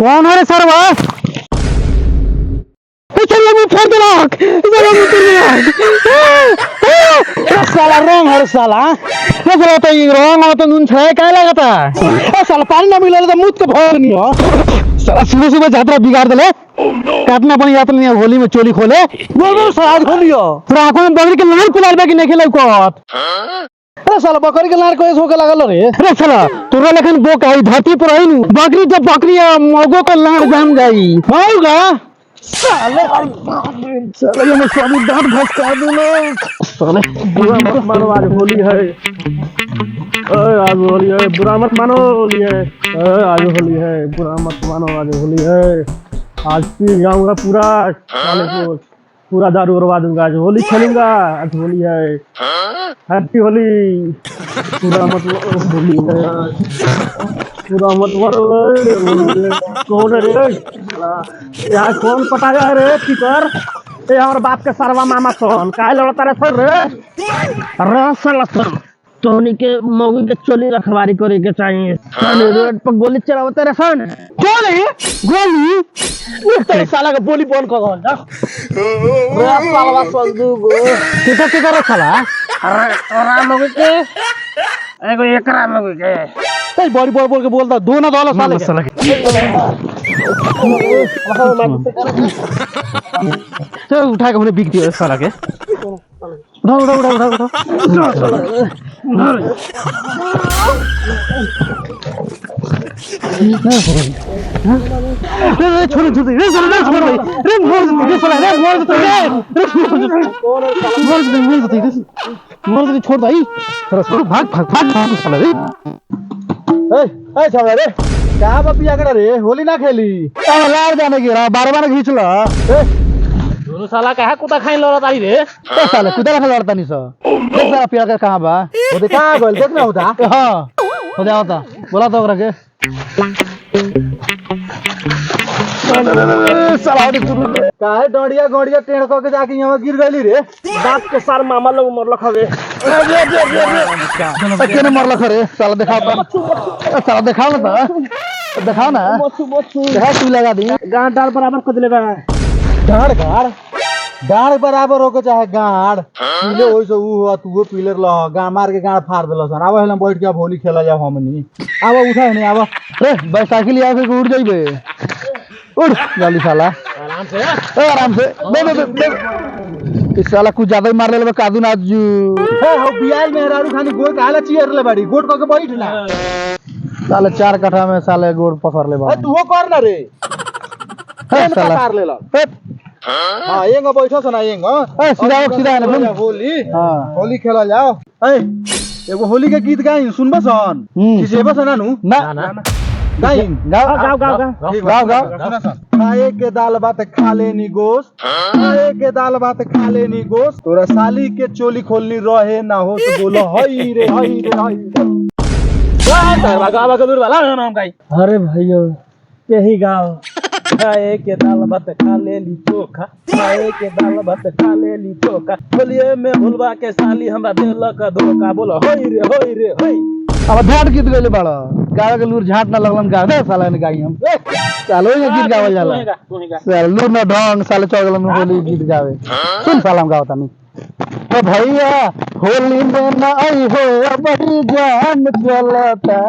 कौन है रे सरवा? चलो मुंह फोड़ देलक, चलो मुंह तोड़ देलक। साला रंग है साला। ये साला तो ये रंग और तो नून छाया काय लगाता? ए साला पानी ना मिले तो मुंह तो भर नहीं हो। साला सुबह सुबह यात्रा बिगाड़ देले। काटना पड़ी यात्रा नहीं होली में चोली खोले। बोल साला खोली हो। पूरा आंखों में बकरी के लाल पिलाल बाकी नहीं खेले को। अरे साला बकरी के लार को ऐसे होके लागल रे। अरे साला तोरा लेकिन बोक है धरती पर है नी। बकरी जब बकरी मोगो का लार जाम गई। होगा साले साले ये सब दांत घसका दूंगा साले। बुरा मत मानो आज होली है। आज होली है बुरा मत मानो होली है। आज होली है बुरा मत मानो आज होली है। आज पी जाऊंगा पूरा साले को पूरा दारू करवा दूंगा। आज होली खेलूंगा। आज होली है। हैप्पी होली। पूरा मत होली है। पूरा मत मारो। कौन रे यार? कौन पटाया रे टीचर? ये हमारे बाप के सरवा मामा सोन काहे लड़ता रे सर रे? अरे साला सर तोनी के मौगी के चोली रखवारी करे के चाहिए। साले रोड पर गोली चलावते रे सन। गोली गोली ये साला का बोली बंद कर जा। रे साला संदू गो कितना के करे साला? अरे तोरा मौगी के एगो एकरा मौगी के ए बड़ी बोल बोल के बोलता दो ना दो साले साला तो उठा के हमने बिक दिया साला के। उठा उठा उठा उठा उठा रे छोड़ छोड़ रे साला रे छोड़ रे मोर दे साला रे मोर दे मोर दे छोड़ भाई। भाग भाग भाग साला रे। ए छावड़ा रे कहां बा पिया करे रे? होली ना खेली लार जाने की रा बार बार खींच लो। दोनों साला कहा कुत्ता खाई लड़ा तारी रे? ए साला कुत्ता खा लड़ता नहीं सा। देख साला पिया कर कहां बा? वो देख कहां गइल देख ना होता। हां हो जा होता बोला तो ओकरा के साला रे तू काहे डोडिया गोडिया टेढ़ क के जाके यहां गिर गइली रे? बाप के साल मामा लोग मरल खवे। रे केने मरल खरे साला दिखाओ तो साला दिखाओ ना तो दिखाओ ना देखा तू लगा दी गांड डाल बराबर कर देले बा। गांड गांड गांड बराबर होके चाहे गांड पीले होई से ऊ हुआ तू पीले ल गांड मार के गांड फाड़ देलो सन। आवा हम बैठ के अब होली खेला जाओ हमनी। आवा उठा नहीं आवा रे बैसाइकिल आ के उड़ जाइबे। उड़ जल्दी साला आराम से दे इस साला कुछ ज्यादा ही मार ले कादू नाजू हे हो बियाल में रारू खानी गोड़ काला चीर ले बाड़ी गोड़ क के बैठ ना साले 4 कट्ठा में साले गोड़ पकड़ ले बा। तू हो कर ना रे साला मार ले ल। हां एंगा बैठो सना एंगा ए सीधा ना होली। हां होली खेला जाओ। ए एगो होली के गीत गाई सुनबा सन किसेबा सना नु ना गाओ गाओ गाओ खाए के दाल भात खा लेनी गोश्त खाए के दाल भात खा लेनी गोश्त तोरा साली के चोली खोलनी रहे ना हो तो बोलो हई रे हई रे हई गावा का दूर वाला नाम गाई। अरे भाइयों यही गाओ खाए के दाल भात खा लेली चोखा खाए के दाल भात खा लेली चोखा बोलिए में भूलवा के साली हमरा देल का धोखा बोलो हई रे हई। अब झाट गीत गइले बाड़ा गावे के लूर झाट ना लगलन गा दे साला ने गाई हम चलो ये गीत गावल जाला साला लूर ना ढंग साले चगलन में होली गीत गावे सुन साला हम गावता नहीं तो भैया होली में ना आई हो बड़ी जान चलता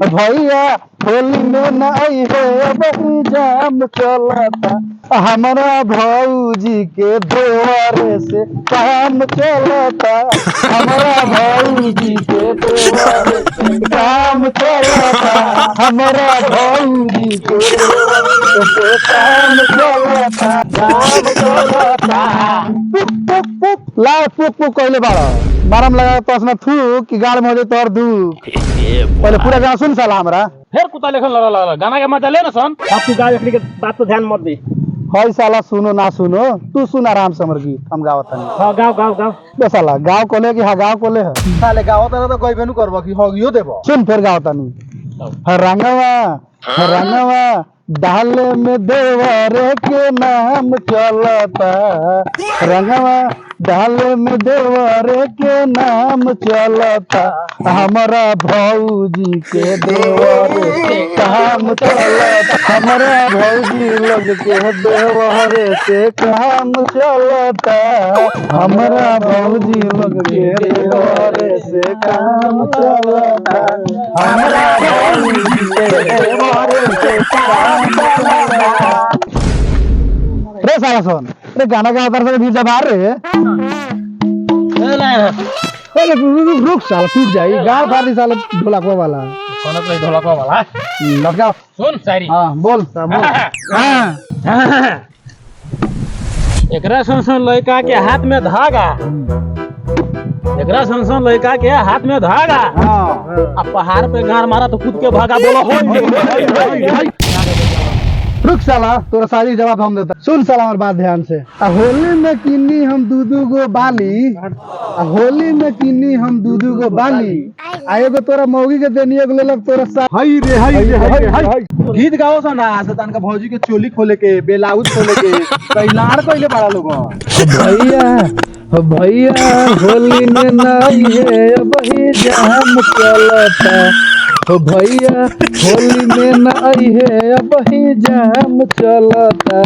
भैया होली में ना आई हो बड़ी जान चलता हमारा भौजी के देवर से काम चलता हमारा भौजी के देवर से काम चलता हमारा भौजी के देवर से काम चलता ला पुक पुक कहले बाड़ा बारम लगा पास में थू कि गाड़ में हो जाए तोर दू पहले पूरा गाना सुन साला हमरा फिर कुत्ता लेखन लड़ा गाना के मजा ले ना सन आप तू गाय लकड़ी के बात तो ध्यान मत दी। हई साला सुनो ना सुनो तू सुन आराम से हमर गीत हम गावत नहीं। हां गाओ बे साला गाओ कोले कि हां गाओ कोले है साले गावत ना तो कहबे नु करबो कि होगियो देबो सुन फिर गावत नहीं। रंगवा डाल में देवरे के नाम चलता रंगवा डाल में देवरे के नाम चलता हमारा भौजी के देवरे से काम चलता हमारा भौजी लोग के देवरे से काम चलता हमारा भौजी लोग के देवरे से काम चलता हमारा भौजी के देवरे से काम चलता। रे साला सुन रे गाना का उतर से भीड़ बाहर रे अरे रुक साला टूट जाई गाँव फाड़ी साला ढोलकवा वाला कौन तो ढोलकवा वाला लटका सुन शायरी हां बोल हां एकरा सुन लड़का के हाथ में धागा एकरा सुन लड़का के हाथ में धागा हां अब पहाड़ पे गार मारा तो कूद के भागा बोला हो रुक साला तोरा सारी जवाब हम देता सुन साला हमार बात ध्यान से होली में किन्नी हम दूधू गो बाली होली में किन्नी हम दूधू गो बाली आएगो तोरा मौगी के देनी एगो लग तोरा सा हाय रे हाय रे हाय हाय गीत गाओ सा ना सतान का भौजी के चोली खोले के बेलाउज खोले के कैलाड़ कइले बड़ा लोग भैया होली में नहीं है वही जाम चलता हो भैया होली में नहीं है वही जाम चलता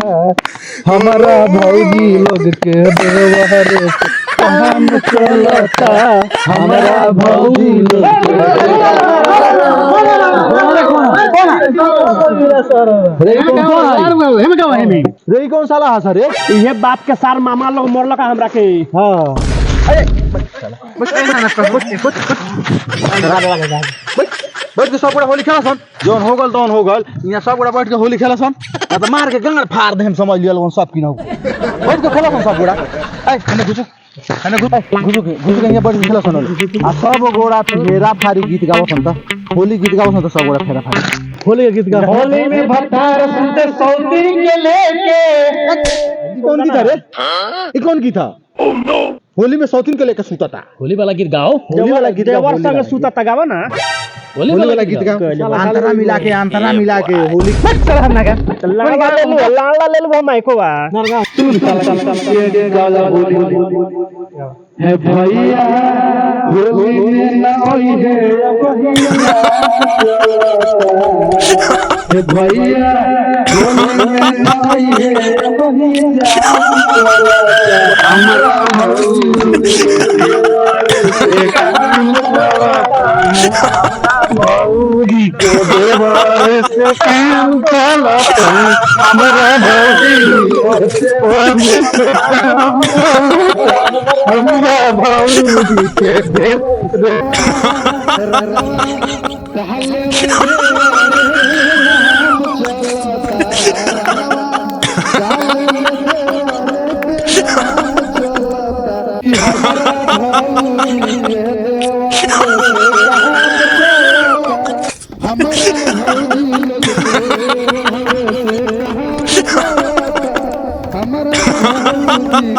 हमारा भौजी लोग के देवरे से काम चलता हमारा भौजी लोग रे कौन साला हंस रे ये बाप के सार मामा लोग मोरला का हमरा के हां बैठ के सब होली खेला सन जोन हो गल तोन हो गल यहाँ सब बैठ के होली खेला सन तो मार के गांड फाड़ दे हम समझ लिया लोगन सब किना बैठ के खेला सन सब गोड़ा ए कने घुसो के यहाँ बैठ के खेला सन आ सब गोड़ा फेरा फारी गीत गाओ सन त होली गीत गाओ सन तो सब गोड़ा फेरा फारी होली के गीत गा होली में भट्टार सुनते सौती के लेके कौन गीत रे ये कौन गीत था होली में सौतीन के लेकर सूता था होली वाला गीत गाओ होली वाला गीत देवर संग सूता तगावा ना होली वाला गीत गा अंतरा मिला के होली चल ना का लाला ले लो माइको बा सुन चल गाला होली है भैया होली में नहीं है भैया है भैया होली में नहीं है भैया हमरा भौजी के देवरे से काम चलता हमरा भौजी के देवरे हमारा